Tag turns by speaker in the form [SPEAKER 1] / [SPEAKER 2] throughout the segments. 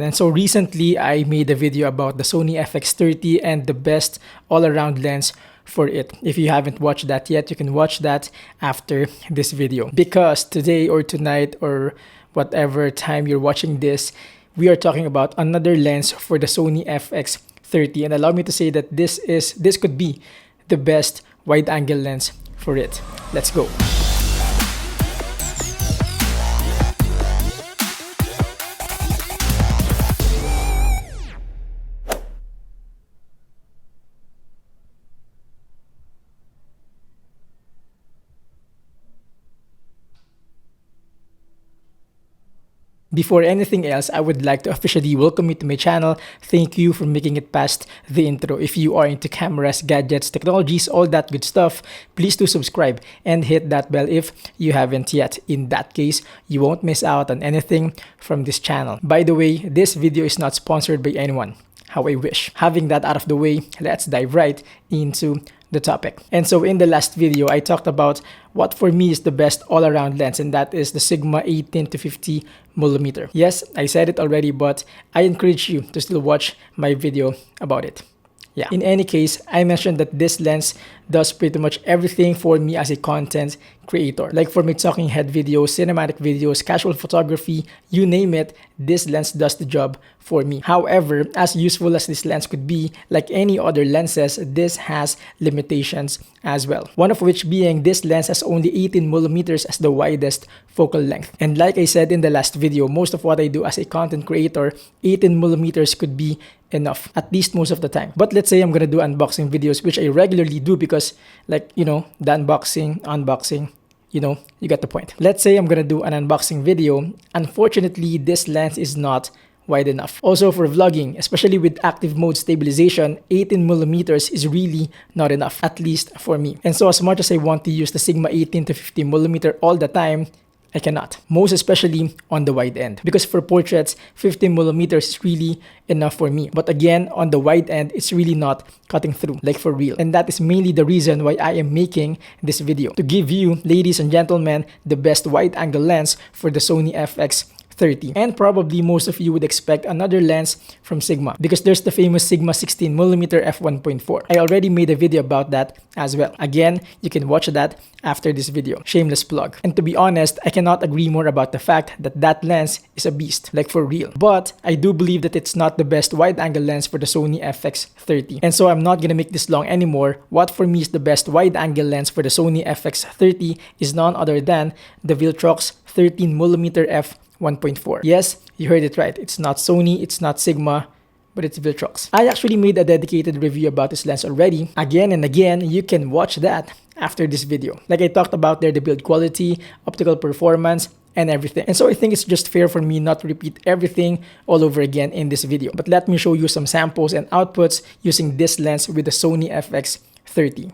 [SPEAKER 1] And so recently, I made a video about the Sony FX30 and the best all-around lens for it. If you haven't watched that yet, you can watch that after this video. Because today or tonight or whatever time you're watching this, we are talking about another lens for the Sony FX30. And allow me to say that this could be the best wide-angle lens for it. Let's go. Before anything else, I would like to officially welcome you to my channel. Thank you for making it past the intro. If you are into cameras, gadgets, technologies, all that good stuff, please do subscribe and hit that bell if you haven't yet. In that case, you won't miss out on anything from this channel. By the way, this video is not sponsored by anyone. How I wish. Having that out of the way, let's dive right into the topic. And so in the last video, I talked about what for me is the best all-around lens, and that is the Sigma 18 to 50 millimeter. Yes, I said it already, but I encourage you to still watch my video about it. Yeah. In any case, I mentioned that this lens does pretty much everything for me as a content creator. Like for my talking head videos, cinematic videos, casual photography, you name it, this lens does the job for me. However, as useful as this lens could be, like any other lenses, this has limitations as well. One of which being this lens has only 18 millimeters as the widest focal length. And like I said in the last video, most of what I do as a content creator, 18 millimeters could be enough, at least most of the time. But let's say I'm gonna do unboxing videos, which I regularly do because, like, you know, the unboxing, you know, you get the point. Let's say I'm gonna do an unboxing video. Unfortunately, this lens is not wide enough. Also for vlogging, especially with active mode stabilization, 18 millimeters is really not enough, at least for me. And so as much as I want to use the Sigma 18 to 50 millimeter all the time, I cannot, most especially on the wide end, because for portraits, 15 millimeters is really enough for me. But again, on the wide end, it's really not cutting through, like for real. And that is mainly the reason why I am making this video, to give you, ladies and gentlemen, the best wide angle lens for the Sony FX30. And probably most of you would expect another lens from Sigma, because there's the famous Sigma 16mm f1.4. I already made a video about that as well. Again, you can watch that after this video. Shameless plug. And to be honest, I cannot agree more about the fact that that lens is a beast, like for real. But I do believe that it's not the best wide-angle lens for the Sony FX30. And so I'm not gonna make this long anymore. What for me is the best wide-angle lens for the Sony FX30 is none other than the Viltrox 13mm f1.4. Yes, you heard it right. It's not Sony, it's not Sigma, but it's Viltrox. I actually made a dedicated review about this lens already. Again and again, you can watch that after this video. Like I talked about there, the build quality, optical performance, and everything. And so I think it's just fair for me not to repeat everything all over again in this video. But let me show you some samples and outputs using this lens with the Sony FX30.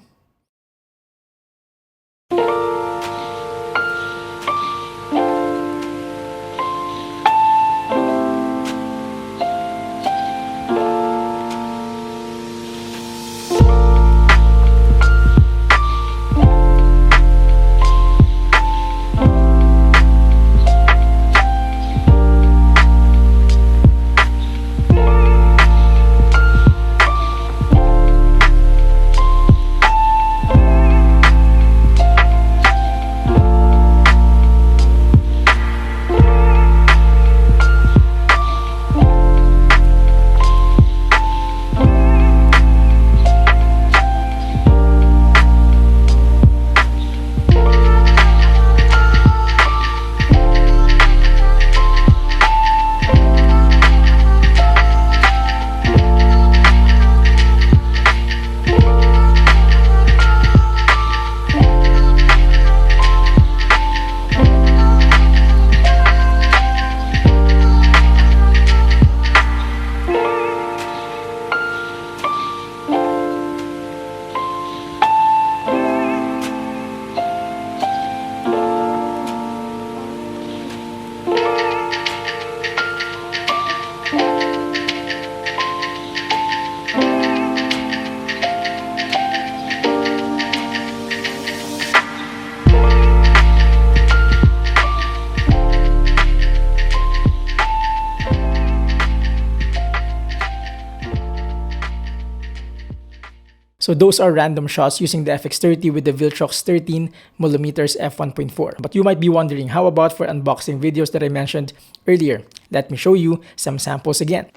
[SPEAKER 1] So those are random shots using the FX30 with the Viltrox 13mm f1.4. But you might be wondering, how about for unboxing videos that I mentioned earlier? Let me show you some samples again.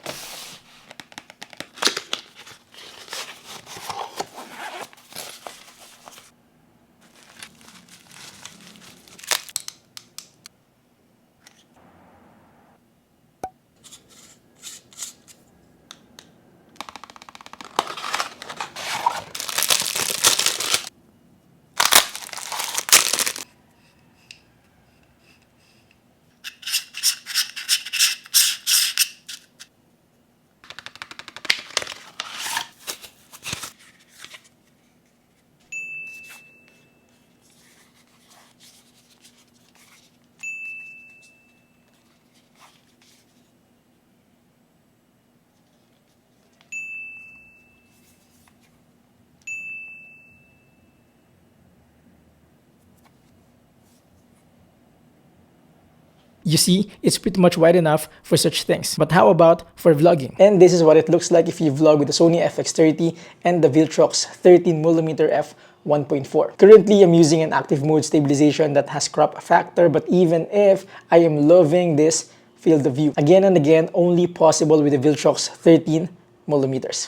[SPEAKER 1] You see, it's pretty much wide enough for such things. But how about for vlogging? And this is what it looks like if you vlog with the Sony FX30 and the Viltrox 13mm f1.4. Currently, I'm using an active mode stabilization that has crop factor, but even if I am loving this field of view, again and again, only possible with the Viltrox 13mm.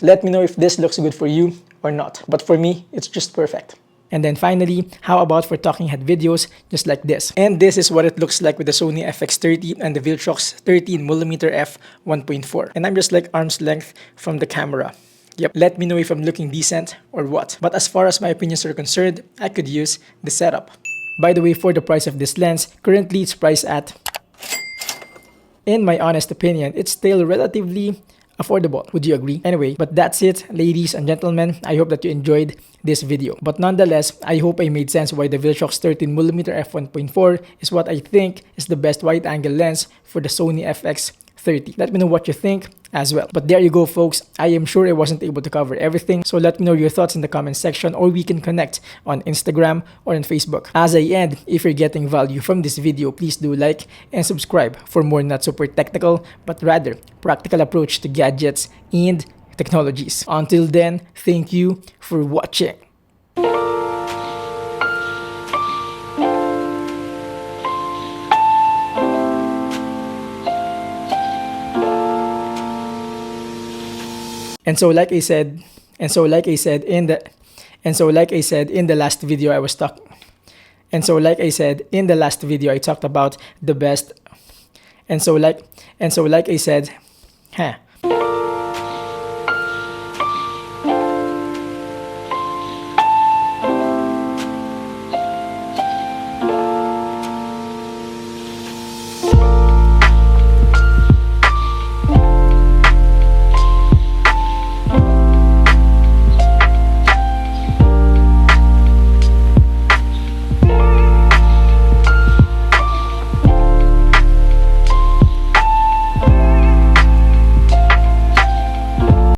[SPEAKER 1] Let me know if this looks good for you or not. But for me, it's just perfect. And then finally, how about for talking head videos just like this? And this is what it looks like with the Sony FX30 and the Viltrox 13mm f1.4. And I'm just like arm's length from the camera. Yep, let me know if I'm looking decent or what. But as far as my opinions are concerned, I could use the setup. By the way, for the price of this lens, currently it's priced at, in my honest opinion, it's still relatively affordable. Would you agree? Anyway, but that's it, ladies and gentlemen. I hope that you enjoyed this video. But nonetheless, I hope I made sense why the Viltrox 13mm f1.4 is what I think is the best wide-angle lens for the Sony FX30. Let me know what you think as well. But there you go, folks. I am sure I wasn't able to cover everything, so let me know your thoughts in the comment section, or we can connect on Instagram or on Facebook. As I end, if you're getting value from this video, please do like and subscribe for more not super technical, but rather practical approach to gadgets and technologies. Until then, thank you for watching. And so like I said in the last video I talked about the best,